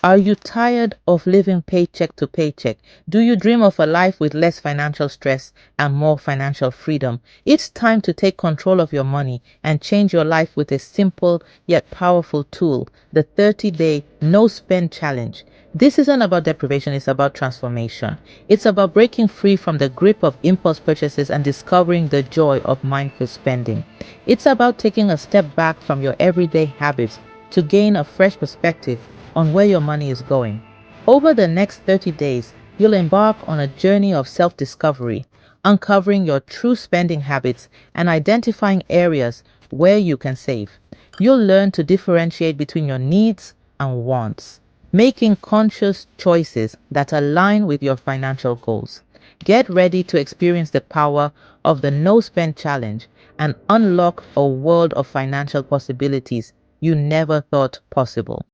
Are you tired of living paycheck to paycheck? Do you dream of a life with less financial stress and more financial freedom? It's time to take control of your money and change your life with a simple yet powerful tool, the 30-day no spend challenge. This isn't about deprivation, it's about transformation. It's about breaking free from the grip of impulse purchases and discovering the joy of mindful spending. It's about taking a step back from your everyday habits to gain a fresh perspective on where your money is going. Over the next 30 days, you'll embark on a journey of self discovery, uncovering your true spending habits and identifying areas where you can save. You'll learn to differentiate between your needs and wants, making conscious choices that align with your financial goals. Get ready to experience the power of the No Spend Challenge and unlock a world of financial possibilities you never thought possible.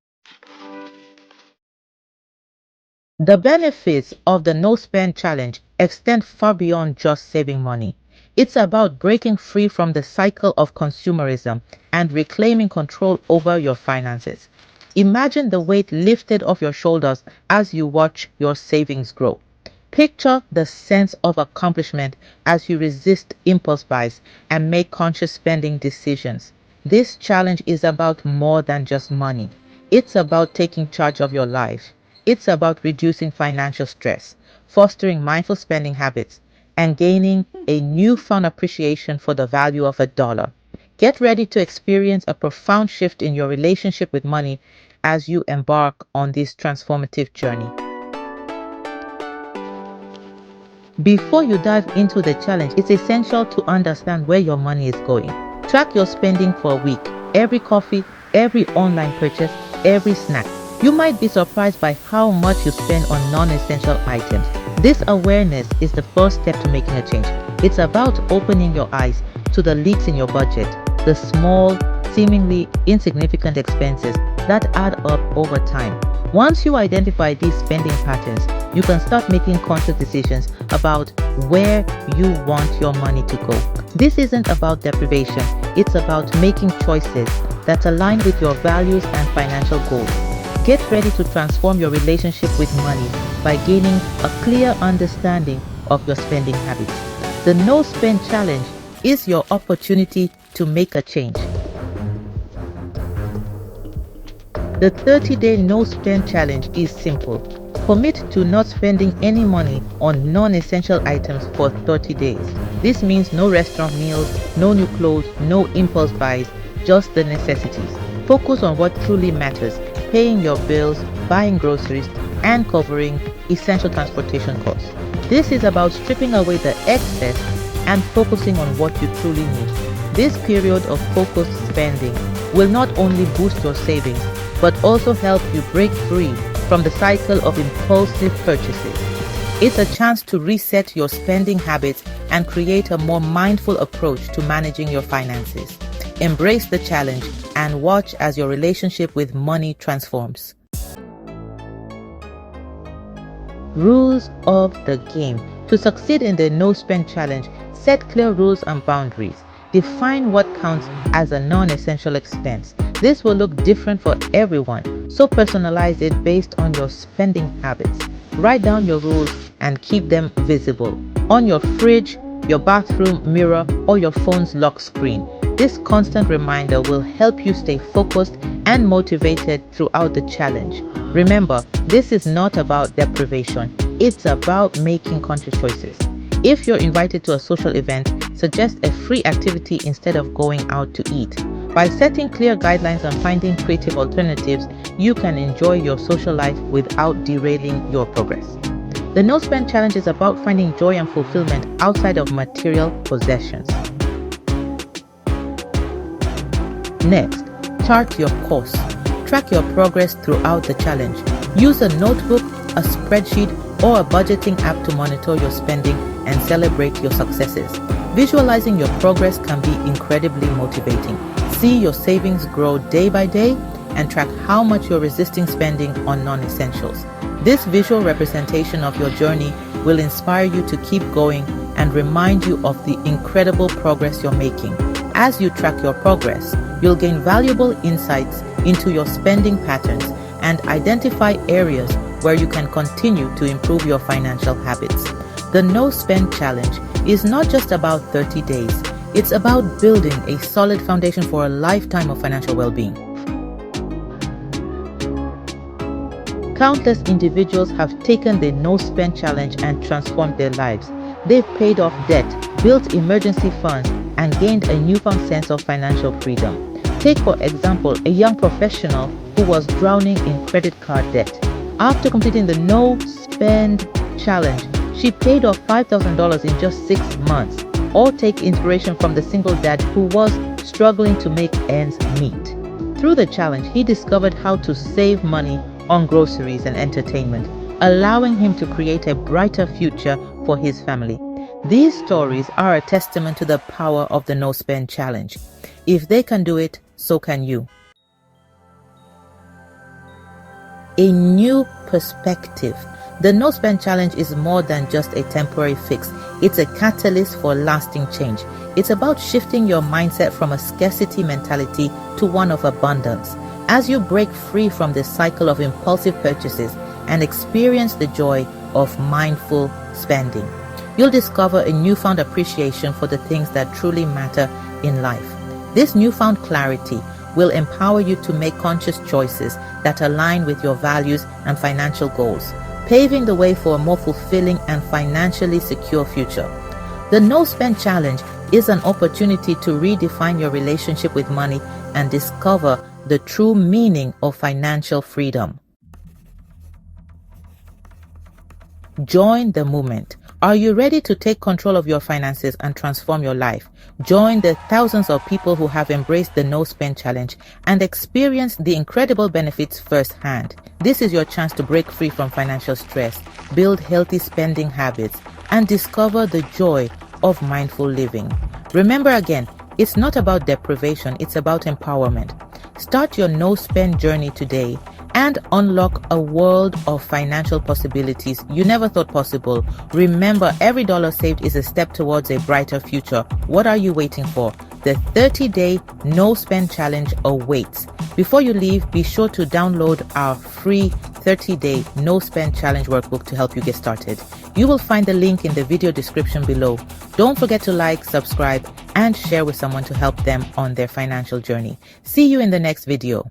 The benefits of the No Spend Challenge extend far beyond just saving money. It's about breaking free from the cycle of consumerism and reclaiming control over your finances. Imagine the weight lifted off your shoulders as you watch your savings grow. Picture the sense of accomplishment as you resist impulse buys and make conscious spending decisions. This challenge is about more than just money. It's about taking charge of your life. It's about reducing financial stress, fostering mindful spending habits, and gaining a newfound appreciation for the value of a dollar. Get ready to experience a profound shift in your relationship with money as you embark on this transformative journey. Before you dive into the challenge, it's essential to understand where your money is going. Track your spending for a week. Every coffee, every online purchase, every snack. You might be surprised by how much you spend on non-essential items. This awareness is the first step to making a change. It's about opening your eyes to the leaks in your budget, the small, seemingly insignificant expenses that add up over time. Once you identify these spending patterns, you can start making conscious decisions about where you want your money to go. This isn't about deprivation, it's about making choices that align with your values and financial goals. Get ready to transform your relationship with money by gaining a clear understanding of your spending habits. The No Spend Challenge is your opportunity to make a change. The 30-day No Spend Challenge is simple. Commit to not spending any money on non-essential items for 30 days. This means no restaurant meals, no new clothes, no impulse buys, just the necessities. Focus on what truly matters, paying your bills, buying groceries, and covering essential transportation costs. This is about stripping away the excess and focusing on what you truly need. This period of focused spending will not only boost your savings, but also help you break free from the cycle of impulsive purchases. It's a chance to reset your spending habits and create a more mindful approach to managing your finances. Embrace the challenge and watch as your relationship with money transforms. Rules of the game. To succeed in the No Spend Challenge, set clear rules and boundaries. Define what counts as a non-essential expense. This will look different for everyone, so personalize it based on your spending habits. Write down your rules and keep them visible on your fridge, your bathroom mirror, or your phone's lock screen. This constant reminder will help you stay focused and motivated throughout the challenge. Remember, this is not about deprivation, it's about making conscious choices. If you're invited to a social event, suggest a free activity instead of going out to eat. By setting clear guidelines and finding creative alternatives, you can enjoy your social life without derailing your progress. The No Spend Challenge is about finding joy and fulfillment outside of material possessions. Next, chart your course. Track your progress throughout the challenge. Use a notebook, a spreadsheet, or a budgeting app to monitor your spending and celebrate your successes. Visualizing your progress can be incredibly motivating. See your savings grow day by day and track how much you're resisting spending on non-essentials. This visual representation of your journey will inspire you to keep going and remind you of the incredible progress you're making. As you track your progress, you'll gain valuable insights into your spending patterns and identify areas where you can continue to improve your financial habits. The No Spend Challenge is not just about 30 days. It's about building a solid foundation for a lifetime of financial well-being. Countless individuals have taken the No Spend Challenge and transformed their lives. They've paid off debt, built emergency funds, and gained a newfound sense of financial freedom. Take, for example, a young professional who was drowning in credit card debt. After completing the No Spend Challenge, she paid off $5,000 in just 6 months. Or take inspiration from the single dad who was struggling to make ends meet. Through the challenge, he discovered how to save money on groceries and entertainment, allowing him to create a brighter future for his family. These stories are a testament to the power of the No Spend Challenge. If they can do it, so can you. A new perspective. The No Spend Challenge is more than just a temporary fix. It's a catalyst for lasting change. It's about shifting your mindset from a scarcity mentality to one of abundance. As you break free from the cycle of impulsive purchases and experience the joy of mindful spending, you'll discover a newfound appreciation for the things that truly matter in life. This newfound clarity will empower you to make conscious choices that align with your values and financial goals, paving the way for a more fulfilling and financially secure future. The No Spend Challenge is an opportunity to redefine your relationship with money and discover the true meaning of financial freedom. Join the movement. Are you ready to take control of your finances and transform your life? Join the thousands of people who have embraced the No Spend Challenge and experienced the incredible benefits firsthand. This is your chance to break free from financial stress, build healthy spending habits, and discover the joy of mindful living. Remember again, it's not about deprivation, it's about empowerment. Start your No Spend journey today and unlock a world of financial possibilities you never thought possible. Remember, every dollar saved is a step towards a brighter future. What are you waiting for? The 30-day No Spend Challenge awaits. Before you leave, be sure to download our free 30-day No Spend Challenge workbook to help you get started. You will find the link in the video description below. Don't forget to like, subscribe, and share with someone to help them on their financial journey. See you in the next video.